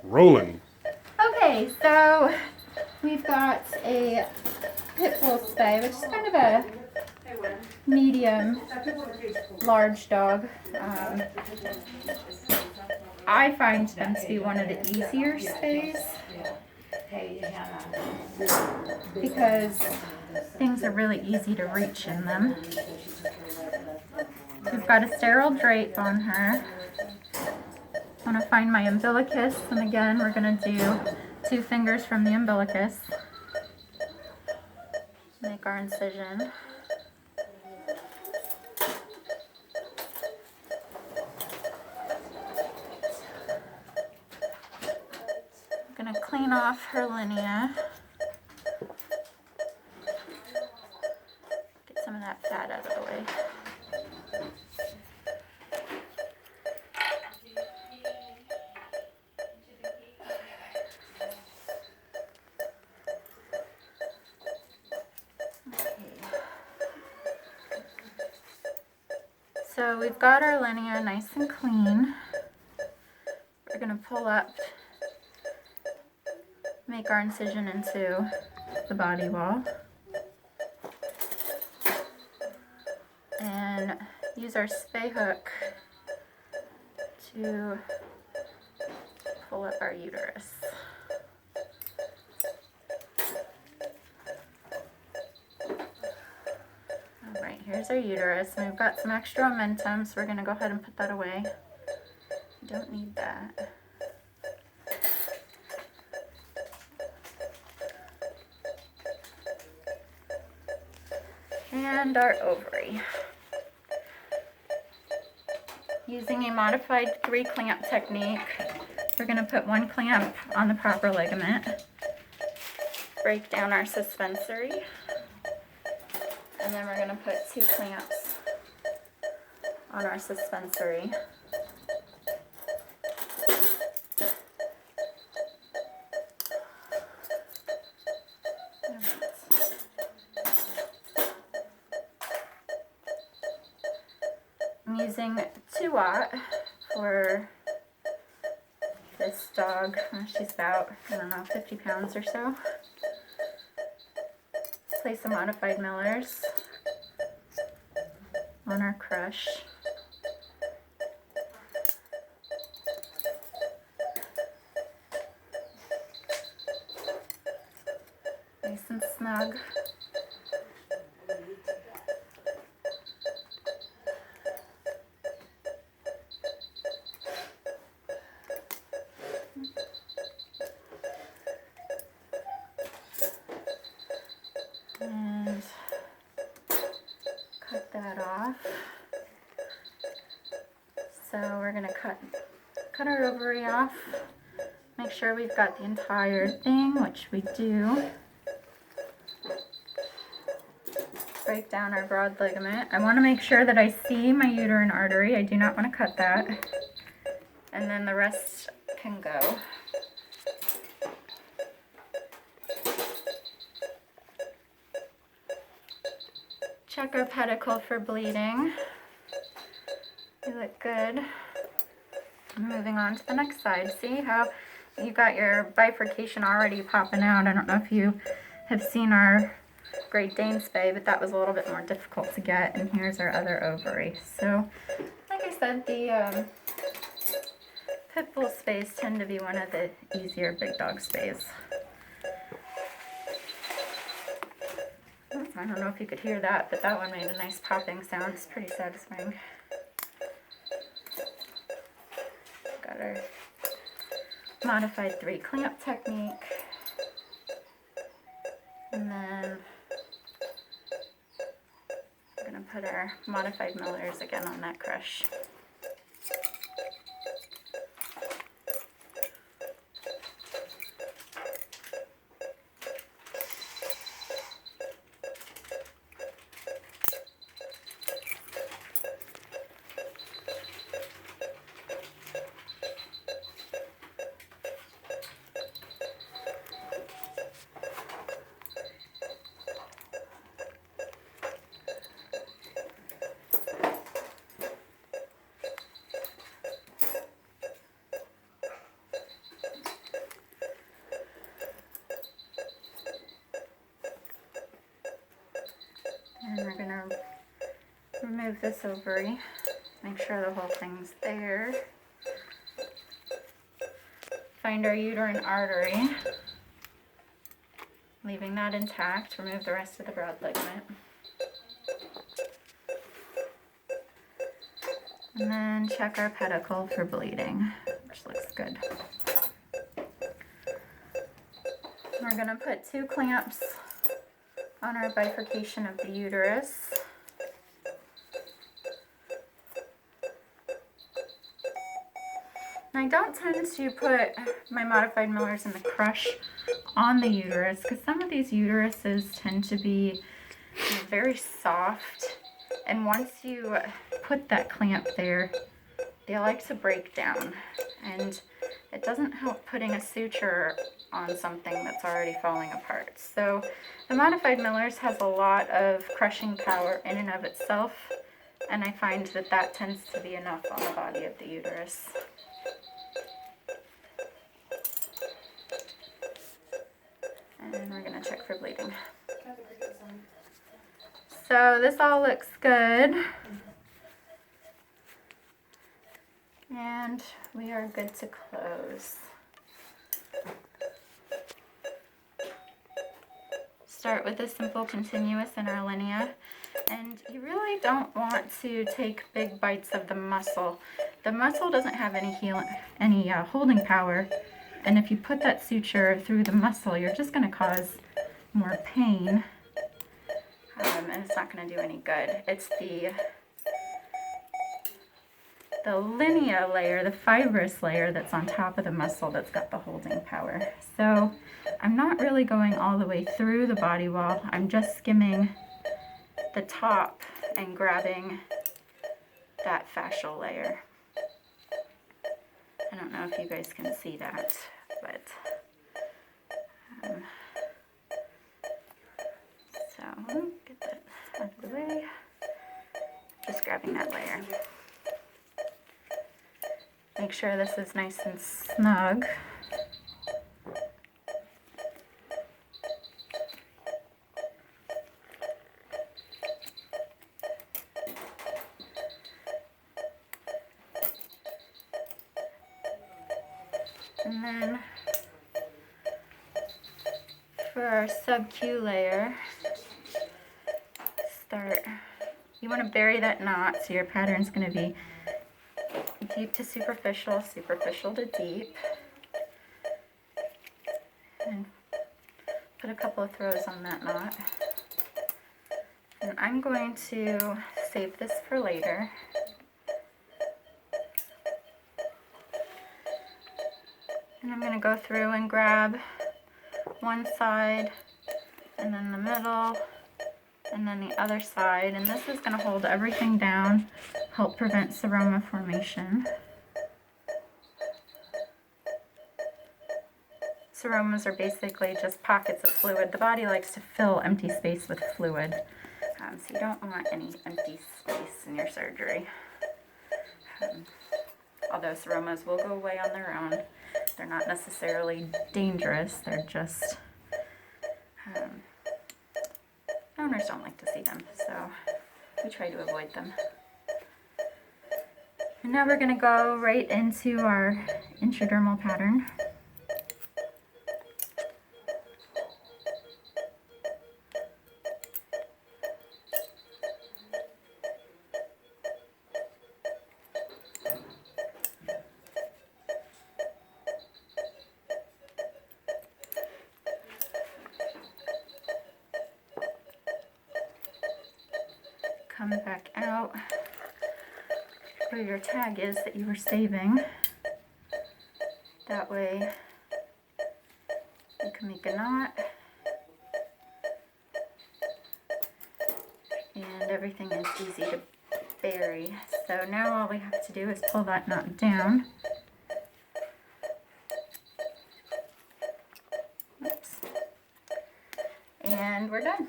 Rolling. Okay, so we've got a pit bull spay, which is kind of a medium large dog. I find them to be one of the easier spays because things are really easy to reach in them. We've got a sterile drape on her. I want to find my umbilicus, and again we're going to do 2 fingers from the umbilicus. Make our incision. I'm going to clean off her linea. Get some of that fat out of the way. So we've got our linea nice and clean. We're going to pull up, make our incision into the body wall, and use our spay hook to pull up our uterus. Alright, here's our uterus, and we've got some extra omentum, so we're going to go ahead and put that away. Don't need that. And our ovary. Using a modified 3 clamp technique, we're going to put 1 clamp on the proper ligament, break down our suspensory, and then we're going to put 2 clamps on our suspensory. I'm using 2-aught for this dog. She's about, I don't know, 50 pounds or so. Place some modified millers on our crush. Nice and snug. And cut that off. So we're going to cut our ovary off. Make sure we've got the entire thing, which we do. Break down our broad ligament. I want to make sure that I see my uterine artery. I do not want to cut that. And then the rest can go. Check our pedicle for bleeding. You look good. Moving on to the next side. See how you got your bifurcation already popping out. I don't know if you have seen our Great Dane spay, but that was a little bit more difficult to get. And here's our other ovary. So, like I said, the pit bull spays tend to be one of the easier big dog spays. I don't know if you could hear that, but that one made a nice popping sound. It's pretty satisfying. Got our modified 3 clamp technique. And then we're going to put our modified millers again on that crush. remove this ovary, make sure the whole thing's there. Find our uterine artery, leaving that intact. Remove the rest of the broad ligament. And then check our pedicle for bleeding, which looks good. We're going to put 2 clamps on our bifurcation of the uterus. And I don't tend to put my modified Millers in the crush on the uterus because some of these uteruses tend to be very soft, and once you put that clamp there, they like to break down, and it doesn't help putting a suture on something that's already falling apart. So the modified Millers has a lot of crushing power in and of itself, and I find that that tends to be enough on the body of the uterus. And we're going to check for bleeding. So this all looks good. And we are good to close. Start with a simple continuous interlinea. And you really don't want to take big bites of the muscle. The muscle doesn't have any holding power. And if you put that suture through the muscle, you're just going to cause more pain. And it's not going to do any good. It's the linea layer, the fibrous layer that's on top of the muscle that's got the holding power. So I'm not really going all the way through the body wall. I'm just skimming the top and grabbing that fascial layer. I don't know if you guys can see that, but so get that out of the way. Just grabbing that layer. Make sure this is nice and snug. And then for our sub-Q layer, you want to bury that knot, so your pattern's going to be deep to superficial, superficial to deep. And put a couple of throws on that knot. And I'm going to save this for later. And I'm going to go through and grab one side, and then the middle, and then the other side. And this is going to hold everything down, help prevent seroma formation. Seromas are basically just pockets of fluid. The body likes to fill empty space with fluid. So you don't want any empty space in your surgery. Although seromas will go away on their own. They're not necessarily dangerous, they're just, owners don't like to see them, so we try to avoid them. And now we're going to go right into our intradermal pattern. Come back out where your tag is that you were saving. That way you can make a knot and everything is easy to bury. So now all we have to do is pull that knot down. Oops. And we're done.